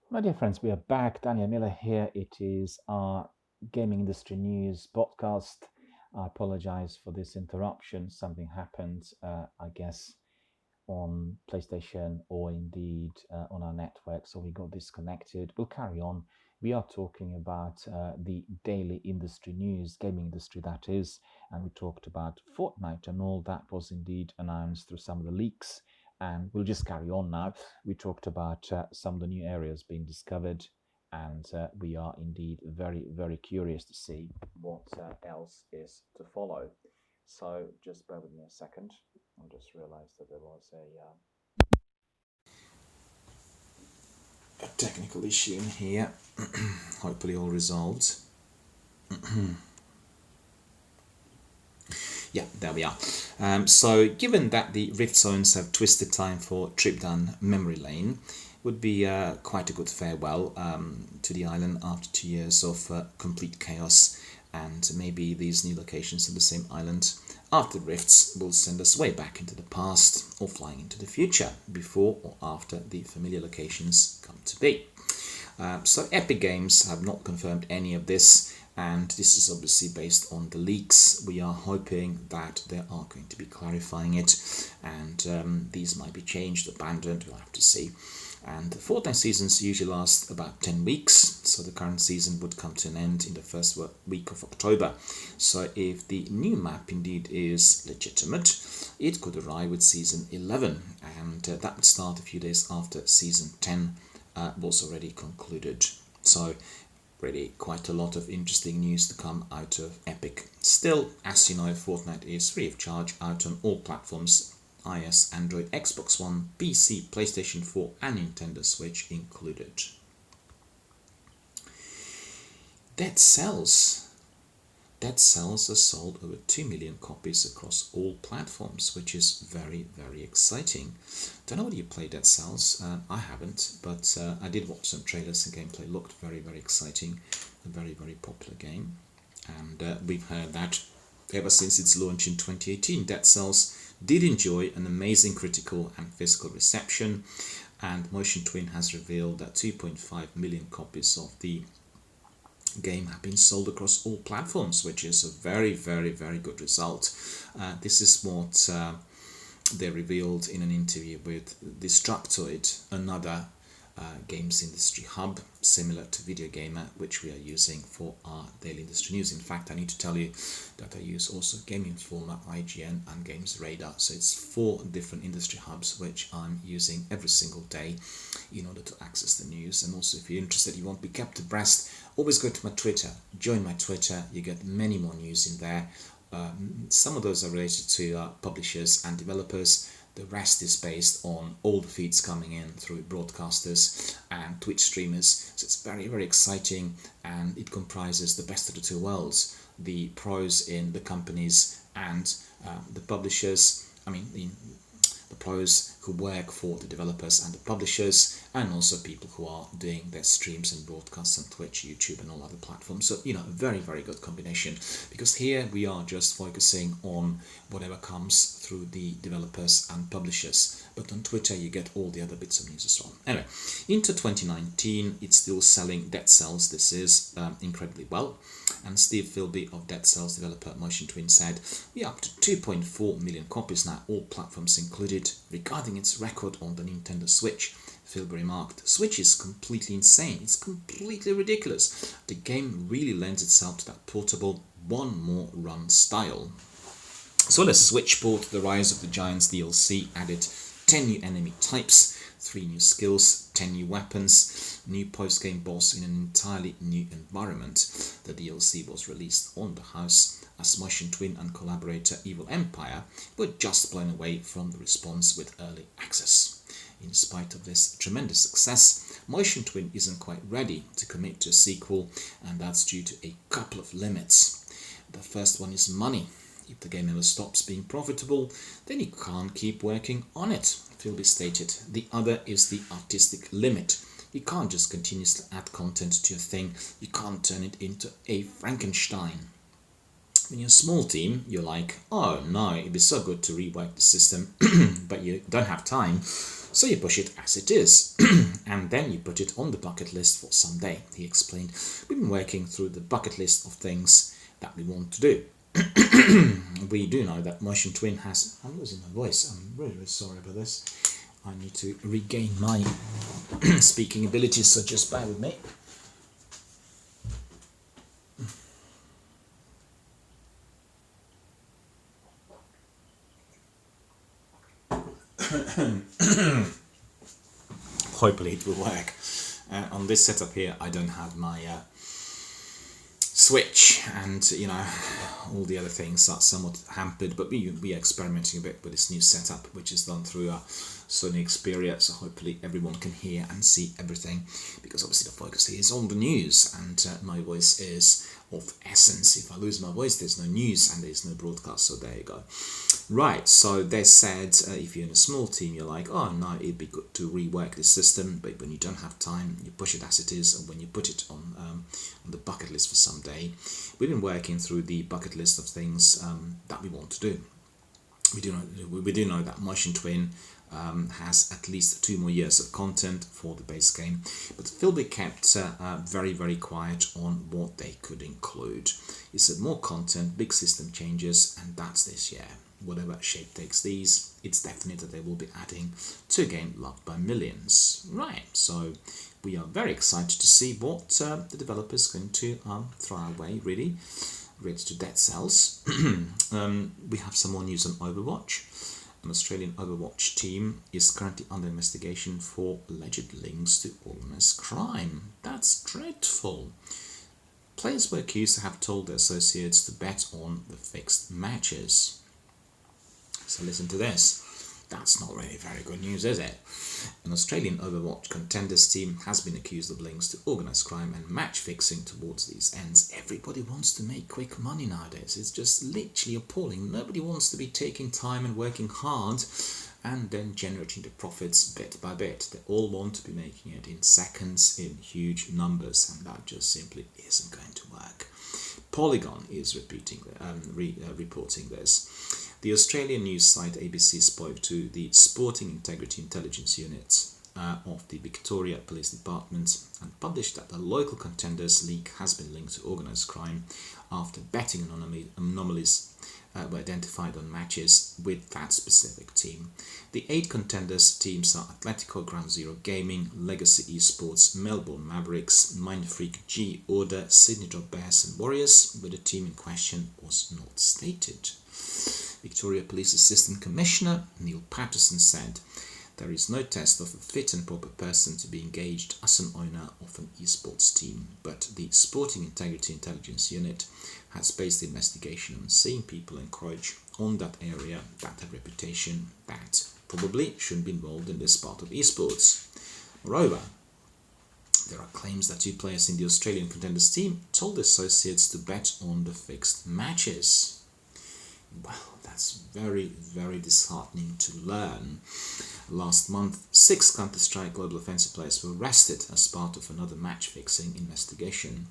My dear friends, we are back. Daniel Miller here. It is our gaming industry news podcast. I apologize for this interruption. Something happened, I guess, on PlayStation or indeed on our network, so we got disconnected. We'll carry on. We are talking about the daily industry news, gaming industry that is, and we talked about Fortnite and all that was indeed announced through some of the leaks. And we'll just carry on now. We talked about some of the new areas being discovered, and we are indeed very, very curious to see what else is to follow. So just bear with me a second. I just realized that there was a technical issue in here. Hopefully all resolved. Yeah, there we are. So given that the Rift Zones have twisted time for trip down memory lane, would be quite a good farewell to the island after 2 years of complete chaos, and maybe these new locations on the same island after Rifts will send us way back into the past or flying into the future before or after the familiar locations come to be. So Epic Games have not confirmed any of this, and this is obviously based on the leaks. We are hoping that they are going to be clarifying it, and these might be changed, abandoned, we'll have to see. And the Fortnite seasons usually last about 10 weeks, so the current season would come to an end in the first week of October. So if the new map indeed is legitimate, it could arrive with season 11, and that would start a few days after season 10 was already concluded. So really quite a lot of interesting news to come out of Epic. Still, as you know, Fortnite is free of charge out on all platforms: iOS, Android, Xbox One, PC, PlayStation 4 and Nintendo Switch included. Dead Cells. Dead Cells has sold over 2 million copies across all platforms, which is very, very exciting. Don't know whether you play Dead Cells. I haven't, but I did watch some trailers and gameplay. Looked very, very exciting. A very, very popular game. And we've heard that ever since its launch in 2018, Dead Cells did enjoy an amazing critical and physical reception. And Motion Twin has revealed that 2.5 million copies of the game have been sold across all platforms, which is a very, very, very good result. This is what they revealed in an interview with Destructoid, another games industry hub similar to Video Gamer, which we are using for our daily industry news. In fact, I need to tell you that I use also Game Informer, IGN and Games Radar. So it's 4 different industry hubs which I'm using every single day in order to access the news. And also, if you're interested, you won't be kept abreast, always go to my Twitter, join my Twitter. You get many more news in there. Some of those are related to publishers and developers. The rest is based on all the feeds coming in through broadcasters and Twitch streamers. So it's very, very exciting, and it comprises the best of the two worlds: the pros in the companies and the publishers. I mean, the pros who work for the developers and the publishers, and also people who are doing their streams and broadcasts on Twitch, YouTube and all other platforms. So, a very, very good combination, because here we are just focusing on whatever comes through the developers and publishers, but on Twitter you get all the other bits of news as well. Anyway, into 2019, it's still selling Dead Cells. This is incredibly well. And Steve Philby of Dead Cells developer Motion Twin said, "We're up to 2.4 million copies now, all platforms included." Regarding its record on the Nintendo Switch, Philby remarked, "Switch is completely insane. It's completely ridiculous. The game really lends itself to that portable one more run style." So the Switch port, The Rise of the Giants DLC, added 10 new enemy types, 3 new skills, 10 new weapons, new post-game boss in an entirely new environment. The DLC was released on the house as Motion Twin and collaborator Evil Empire were just blown away from the response with early access. In spite of this tremendous success, Motion Twin isn't quite ready to commit to a sequel, and that's due to a couple of limits. The first one is money. If the game ever stops being profitable, then you can't keep working on it, Philby stated. The other is the artistic limit. You can't just continuously add content to your thing. You can't turn it into a Frankenstein. When you're a small team, you're like, oh no, it'd be so good to rework the system, but you don't have time. So you push it as it is, and then you put it on the bucket list for someday, he explained. We've been working through the bucket list of things that we want to do. We do know that Motion Twin has... I'm losing my voice. I'm really, really sorry about this. I need to regain my speaking abilities, so just bear with me. Hopefully it will work. On this setup here, I don't have my switch, and all the other things are somewhat hampered, but we are experimenting a bit with this new setup, which is done through a Sony Xperia, so hopefully everyone can hear and see everything, because obviously the focus here is on the news, and my voice is of essence. If I lose my voice, there's no news and there's no broadcast, so there you go. Right, so they said if you're in a small team, you're like, oh no, it'd be good to rework this system, but when you don't have time, you push it as it is, and when you put it on the bucket list for someday. We've been working through the bucket list of things that we want to do. We do know that Motion Twin has at least 2 more years of content for the base game, but Philby kept very, very quiet on what they could include. He said more content, big system changes, and that's this year. Whatever shape takes these, it's definite that they will be adding to a game loved by millions. Right, so we are very excited to see what the developer is going to throw our way, really. Ready to Dead Cells. We have some more news on Overwatch. An Australian Overwatch team is currently under investigation for alleged links to organised crime. That's dreadful. Players were accused to have told their associates to bet on the fixed matches. So listen to this. That's not really very good news, is it? An Australian Overwatch contenders team has been accused of links to organised crime and match fixing towards these ends. Everybody wants to make quick money nowadays. It's just literally appalling. Nobody wants to be taking time and working hard and then generating the profits bit by bit. They all want to be making it in seconds, in huge numbers, and that just simply isn't going to work. Polygon is reporting this. The Australian news site ABC spoke to the Sporting Integrity Intelligence Unit of the Victoria Police Department and published that the local contenders league has been linked to organised crime after betting anomalies were identified on matches with that specific team. The 8 contenders teams are Atletico, Ground Zero Gaming, Legacy Esports, Melbourne Mavericks, Mindfreak, G Order, Sydney Drop Bears and Warriors, but the team in question was not stated. Victoria Police Assistant Commissioner Neil Patterson said, "There is no test of a fit and proper person to be engaged as an owner of an esports team, but the Sporting Integrity Intelligence Unit has based the investigation on seeing people encroach on that area that have reputation that probably shouldn't be involved in this part of esports." Moreover, there are claims that 2 players in the Australian contenders team told associates to bet on the fixed matches. Well, that's very, very disheartening to learn. Last month, 6 Counter-Strike Global Offensive players were arrested as part of another match-fixing investigation.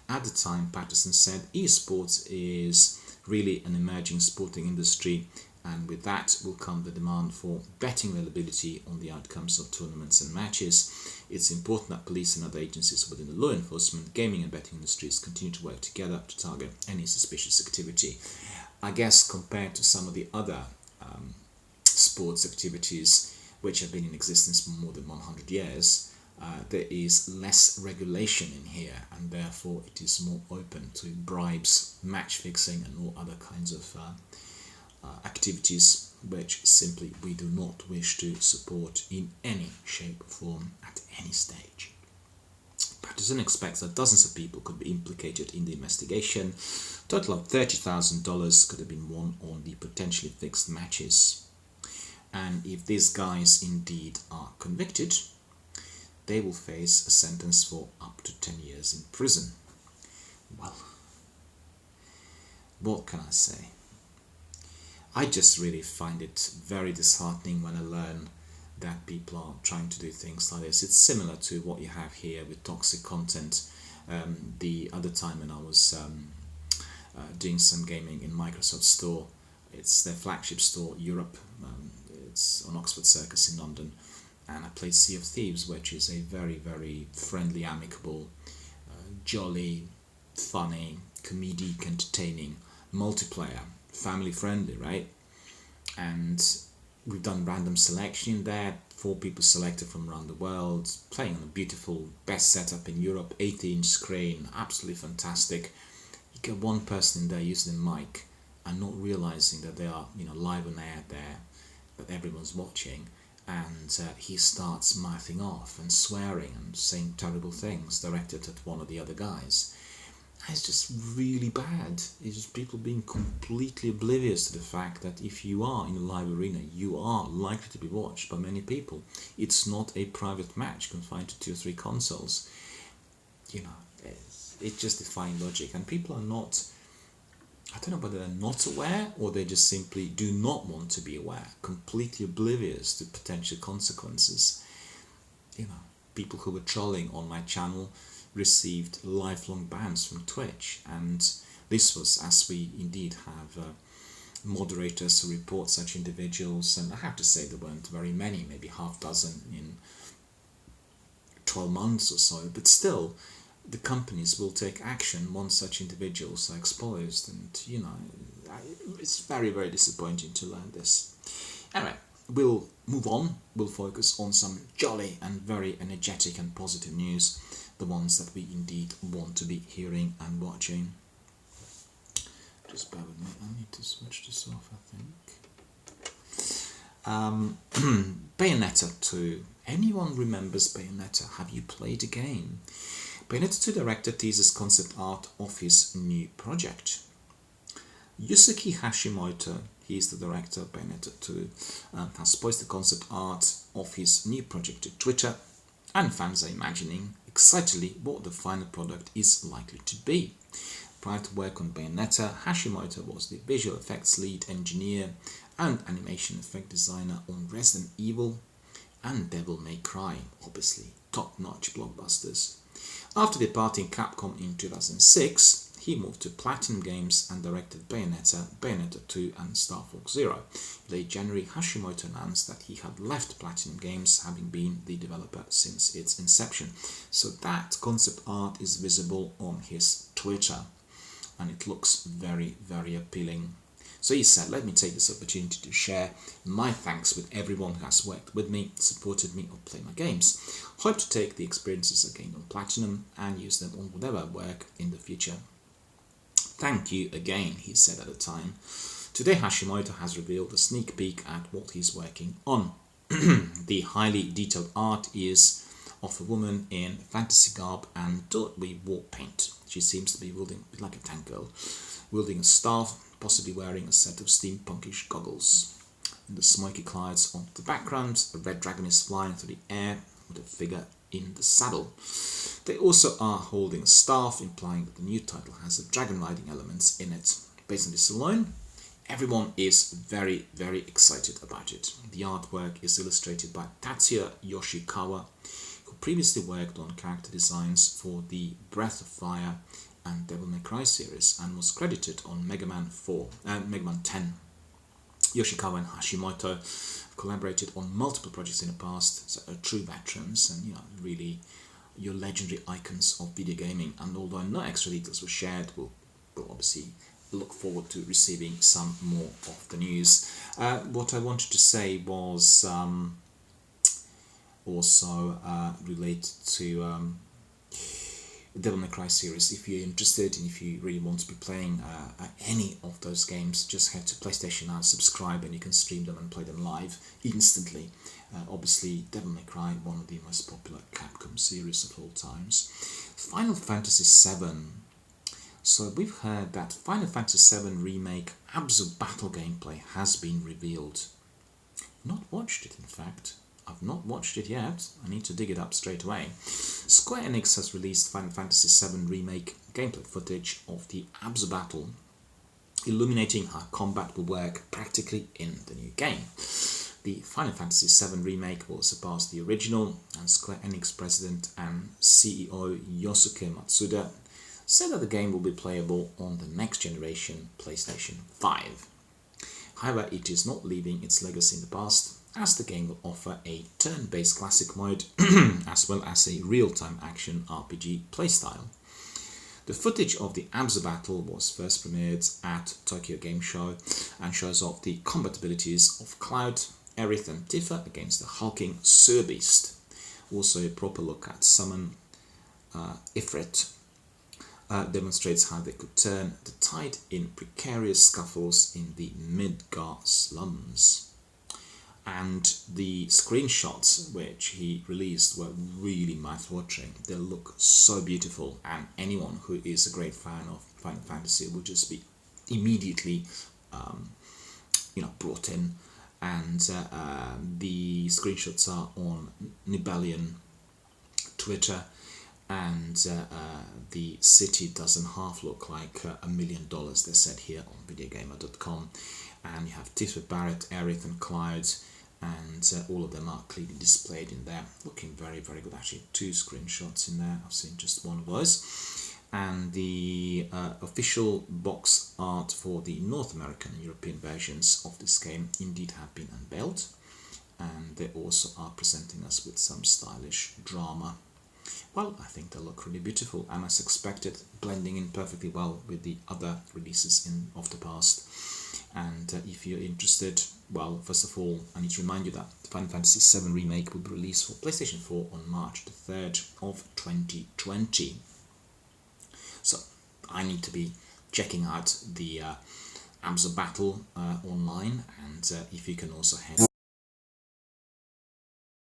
At the time, Patterson said esports is really an emerging sporting industry, and with that will come the demand for betting availability on the outcomes of tournaments and matches. It's important that police and other agencies within the law enforcement, gaming and betting industries continue to work together to target any suspicious activity. I guess compared to some of the other sports activities which have been in existence for more than 100 years, there is less regulation in here, and therefore it is more open to bribes, match fixing and all other kinds of activities which simply we do not wish to support in any shape or form at any stage. Patterson expects that dozens of people could be implicated in the investigation. A total of $30,000 could have been won on the potentially fixed matches. And if these guys indeed are convicted, they will face a sentence for up to 10 years in prison. Well, what can I say? I just really find it very disheartening when I learn that people are trying to do things like this. It's similar to what you have here with toxic content. The other time when I was doing some gaming in Microsoft Store, it's their flagship store, Europe, it's on Oxford Circus in London, and I played Sea of Thieves, which is a very, very friendly, amicable, jolly, funny, comedic, entertaining multiplayer, family friendly, right? And we've done random selection in there, 4 people selected from around the world, playing on a beautiful, best setup in Europe, 80-inch screen, absolutely fantastic. You get one person in there using the mic and not realizing that they are, live on air there, that everyone's watching, and he starts mouthing off and swearing and saying terrible things directed at one of the other guys. It's just really bad. It's just people being completely oblivious to the fact that if you are in a live arena, you are likely to be watched by many people. It's not a private match confined to 2 or 3 consoles. It's just defying logic, and people are not. I don't know whether they're not aware or they just simply do not want to be aware, completely oblivious to potential consequences. People who were trolling on my channel received lifelong bans from Twitch, and this was as we indeed have moderators who report such individuals, and I have to say there weren't very many, maybe half dozen in 12 months or so, but still the companies will take action once such individuals are exposed, and it's very, very disappointing to learn this. Anyway, we'll move on. We'll focus on some jolly and very energetic and positive news, the ones that we indeed want to be hearing and watching. Just bear with me, I need to switch this off, I think. Bayonetta 2. Anyone remembers Bayonetta? Have you played a game? Bayonetta 2 director teases concept art of his new project. Yusuke Hashimoto, he is the director of Bayonetta 2, has posted the concept art of his new project to Twitter, and fans are imagining excitedly what the final product is likely to be. Prior to work on Bayonetta, Hashimoto was the visual effects lead engineer and animation effect designer on Resident Evil and Devil May Cry, obviously top-notch blockbusters. After departing Capcom in 2006, he moved to Platinum Games and directed Bayonetta, Bayonetta 2 and Star Fox Zero. In late January, Hashimoto announced that he had left Platinum Games, having been the developer since its inception. So that concept art is visible on his Twitter, and it looks very, very appealing. So he said, let me take this opportunity to share my thanks with everyone who has worked with me, supported me, or played my games. Hope to take the experiences I gained on Platinum and use them on whatever work in the future. Thank you again, he said at the time. Today Hashimoto has revealed a sneak peek at what he's working on. The highly detailed art is of a woman in fantasy garb and dirty war paint. She seems to be wielding, like a tank girl, wielding a staff, possibly wearing a set of steampunkish goggles. In the smoky clouds on the background, a red dragon is flying through the air with a figure in the saddle. They also are holding a staff, implying that the new title has a dragon riding elements in it. Based on this alone, everyone is very, very excited about it. The artwork is illustrated by Tatsuya Yoshikawa, who previously worked on character designs for the Breath of Fire and Devil May Cry series and was credited on Mega Man 4 and Mega Man 10. Yoshikawa and Hashimoto have collaborated on multiple projects in the past, so are true veterans and really your legendary icons of video gaming. And although no extra details were shared, we'll obviously look forward to receiving some more of the news. What I wanted to say was also related to Devil May Cry series. If you're interested and if you really want to be playing any of those games, just head to PlayStation Now, subscribe, and you can stream them and play them live instantly. Obviously, Devil May Cry, one of the most popular Capcom series of all times. Final Fantasy VII. So we've heard that Final Fantasy VII Remake Abzu Battle gameplay has been revealed. Not watched it, in fact. I've not watched it yet. I need to dig it up straight away. Square Enix has released Final Fantasy VII Remake gameplay footage of the Abzu Battle, illuminating how combat will work practically in the new game. The Final Fantasy VII Remake will surpass the original, and Square Enix president and CEO Yosuke Matsuda said that the game will be playable on the next generation PlayStation 5. However, it is not leaving its legacy in the past, as the game will offer a turn-based classic mode as well as a real-time action RPG playstyle. The footage of the Abzu battle was first premiered at Tokyo Game Show and shows off the combat abilities of Cloud, Aerith and Tifa against the hulking Sewer Beast. Also a proper look at Summon Ifrit demonstrates how they could turn the tide in precarious scuffles in the Midgar slums. And the screenshots which he released were really mouth-watering. They look so beautiful, and anyone who is a great fan of Final Fantasy will just be immediately brought in. And the screenshots are on Nibalian Twitter, and the city doesn't half look like $1 million, they said here on videogamer.com. And you have Tifa, Barret, Aerith and Cloud, and all of them are clearly displayed in there, looking very, very good. Actually, 2 screenshots in there, I've seen just one of those. And the official box art for the North American and European versions of this game indeed have been unveiled, and they also are presenting us with some stylish drama. Well, I think they look really beautiful, and as expected, blending in perfectly well with the other releases of the past. And if you're interested, well, first of all, I need to remind you that the Final Fantasy VII Remake will be released for PlayStation 4 on March the 3rd of 2020. So I need to be checking out the Abzu battle online, and if you can also head